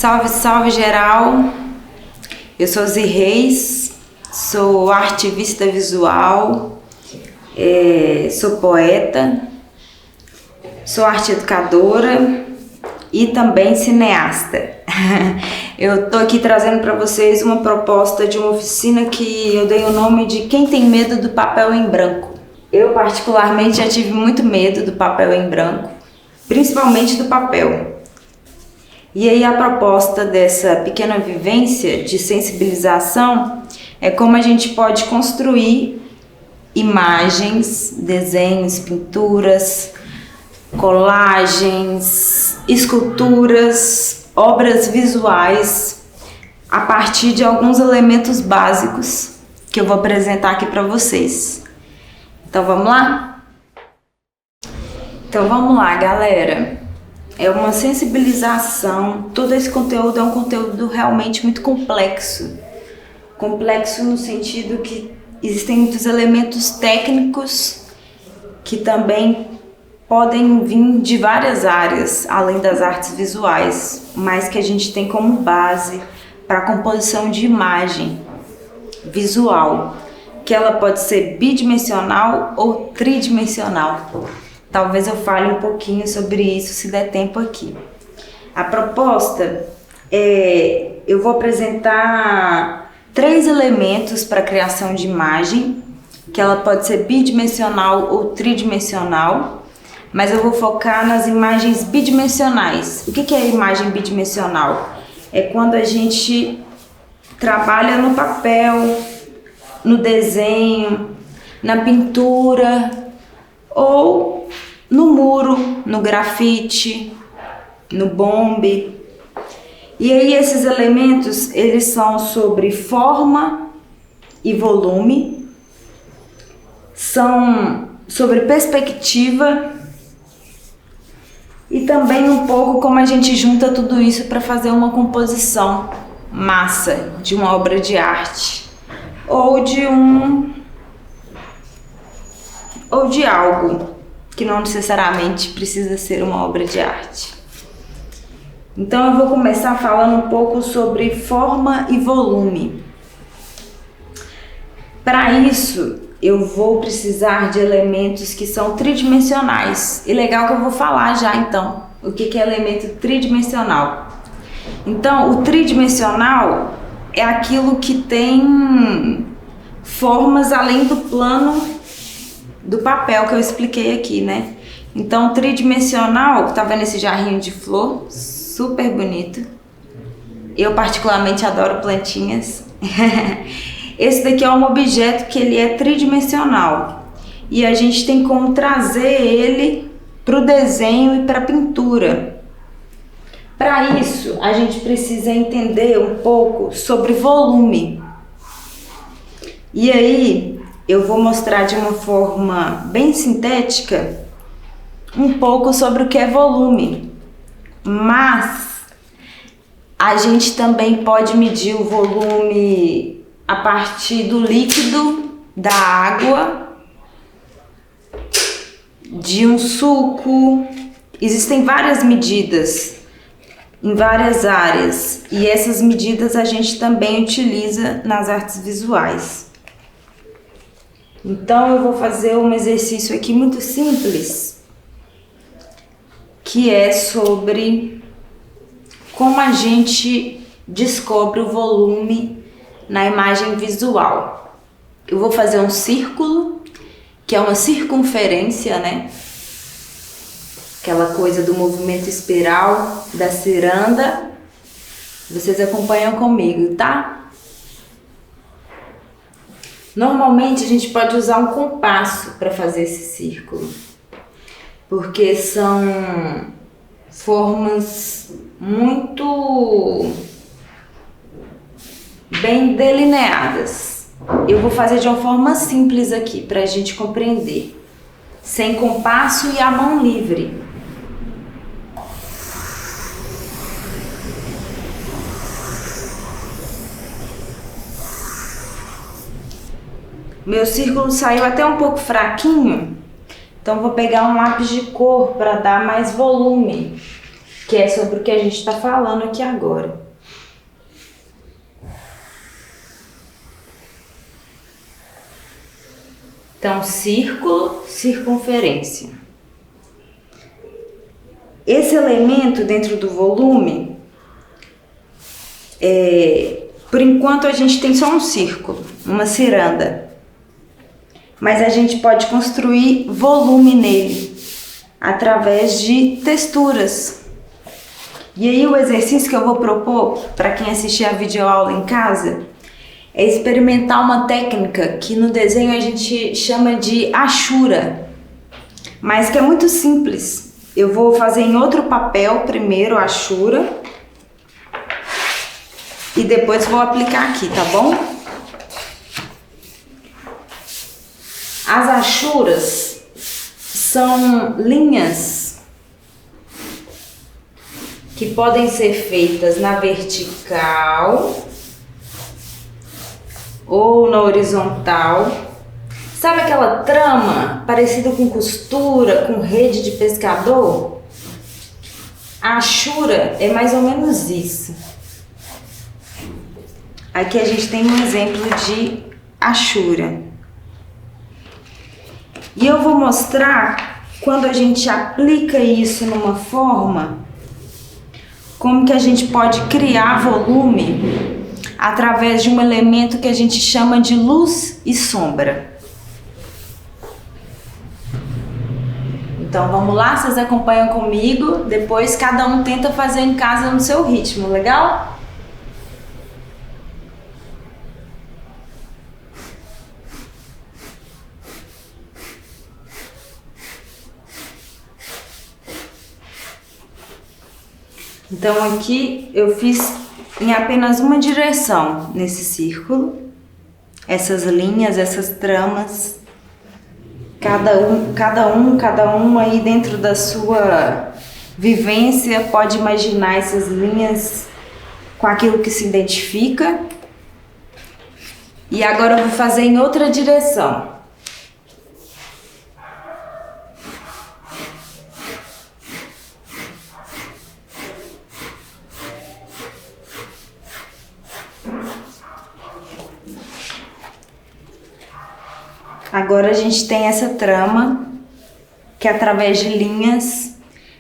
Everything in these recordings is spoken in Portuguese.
Salve, salve geral! Eu sou Zi Reis, sou artivista visual, sou poeta, sou arte educadora e também cineasta. Eu tô aqui trazendo para vocês uma proposta de uma oficina que eu dei o nome de Quem Tem Medo do Papel em Branco. Eu particularmente já tive muito medo do papel em branco, principalmente do papel. E aí a proposta dessa pequena vivência de sensibilização é como a gente pode construir imagens, desenhos, pinturas, colagens, esculturas, obras visuais a partir de alguns elementos básicos que eu vou apresentar aqui para vocês. Então vamos lá? Então vamos lá, galera. É uma sensibilização, todo esse conteúdo é um conteúdo realmente muito complexo. Complexo no sentido que existem muitos elementos técnicos que também podem vir de várias áreas, além das artes visuais, mas que a gente tem como base para a composição de imagem visual, que ela pode ser bidimensional ou tridimensional. Talvez eu fale um pouquinho sobre isso se der tempo aqui. A proposta eu vou apresentar 3 elementos para a criação de imagem, que ela pode ser bidimensional ou tridimensional, mas eu vou focar nas imagens bidimensionais. O que é a imagem bidimensional? É quando a gente trabalha no papel, no desenho, na pintura ou no muro, no grafite, no bombe. E aí esses elementos, eles são sobre forma e volume, são sobre perspectiva e também um pouco como a gente junta tudo isso para fazer uma composição massa de uma obra de arte ou de algo que não necessariamente precisa ser uma obra de arte. Então eu vou começar falando um pouco sobre forma e volume. Para isso, eu vou precisar de elementos que são tridimensionais. E legal que eu vou falar já então, o que é elemento tridimensional. Então, o tridimensional é aquilo que tem formas além do plano do papel que eu expliquei aqui, né? Então, tridimensional, tá vendo esse jarrinho de flor? Super bonito. Eu particularmente adoro plantinhas. Esse daqui é um objeto que ele é tridimensional. E a gente tem como trazer ele para o desenho e para a pintura. Para isso, a gente precisa entender um pouco sobre volume. E aí, eu vou mostrar de uma forma bem sintética um pouco sobre o que é volume. Mas a gente também pode medir o volume a partir do líquido, da água, de um suco. Existem várias medidas em várias áreas e essas medidas a gente também utiliza nas artes visuais. Então eu vou fazer um exercício aqui muito simples, que é sobre como a gente descobre o volume na imagem visual. Eu vou fazer um círculo, que é uma circunferência, né? Aquela coisa do movimento espiral da ciranda. Vocês acompanham comigo, tá? Normalmente a gente pode usar um compasso para fazer esse círculo, porque são formas muito bem delineadas. Eu vou fazer de uma forma simples aqui para a gente compreender, sem compasso e a mão livre. Meu círculo saiu até um pouco fraquinho, então vou pegar um lápis de cor para dar mais volume. que é sobre o que a gente está falando aqui agora. Então, círculo, circunferência. Esse elemento dentro do volume, por enquanto a gente tem só um círculo, uma ciranda. Mas a gente pode construir volume nele, através de texturas. E aí o exercício que eu vou propor para quem assistir a videoaula em casa é experimentar uma técnica que no desenho a gente chama de hachura, mas que é muito simples. Eu vou fazer em outro papel primeiro a hachura e depois vou aplicar aqui, tá bom? As hachuras são linhas que podem ser feitas na vertical ou na horizontal. Sabe aquela trama parecida com costura, com rede de pescador? A hachura é mais ou menos isso. Aqui a gente tem um exemplo de hachura. E eu vou mostrar, quando a gente aplica isso numa forma, como que a gente pode criar volume através de um elemento que a gente chama de luz e sombra. Então vamos lá, vocês acompanham comigo, depois cada um tenta fazer em casa no seu ritmo, legal? Então aqui eu fiz em apenas uma direção nesse círculo, essas linhas, essas tramas, cada um aí dentro da sua vivência pode imaginar essas linhas com aquilo que se identifica. E agora eu vou fazer em outra direção. Agora a gente tem essa trama que através de linhas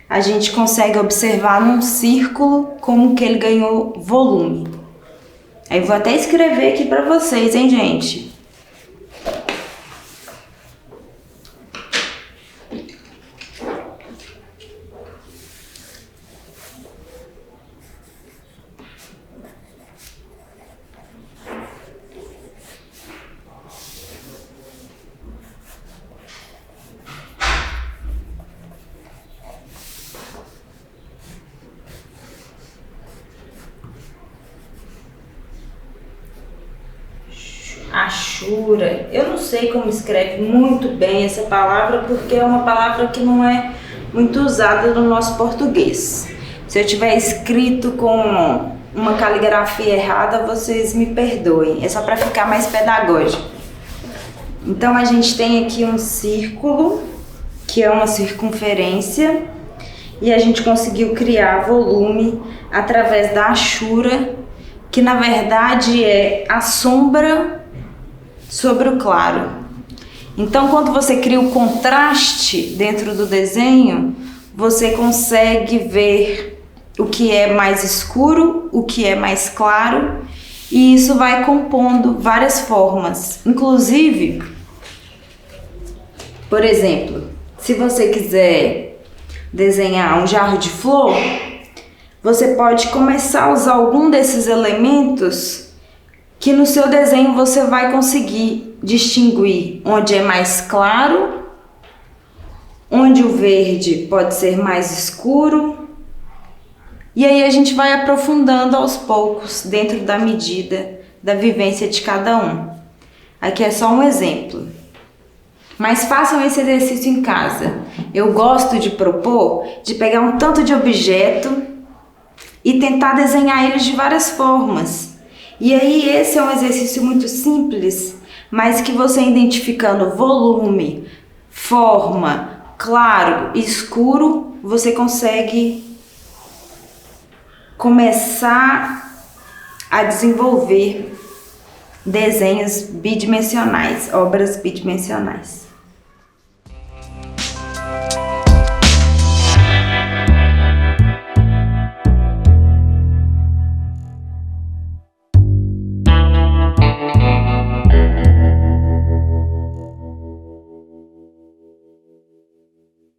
a gente consegue observar num círculo como que ele ganhou volume. Aí eu vou até escrever aqui para vocês, hein, gente? Hachura. Eu não sei como escreve muito bem essa palavra porque é uma palavra que não é muito usada no nosso português. Se eu tiver escrito com uma caligrafia errada, vocês me perdoem. É só para ficar mais pedagógico. Então a gente tem aqui um círculo, que é uma circunferência, e a gente conseguiu criar volume através da hachura, que na verdade é a sombra sobre o claro. Então, quando você cria o contraste dentro do desenho, você consegue ver o que é mais escuro, o que é mais claro, e isso vai compondo várias formas. Inclusive, por exemplo, se você quiser desenhar um jarro de flor, você pode começar a usar algum desses elementos que no seu desenho você vai conseguir distinguir onde é mais claro, onde o verde pode ser mais escuro, e aí a gente vai aprofundando aos poucos dentro da medida da vivência de cada um. Aqui é só um exemplo. Mas façam esse exercício em casa. Eu gosto de propor de pegar um tanto de objeto e tentar desenhar eles de várias formas. E aí esse é um exercício muito simples, mas que você identificando volume, forma, claro e escuro, você consegue começar a desenvolver desenhos bidimensionais, obras bidimensionais.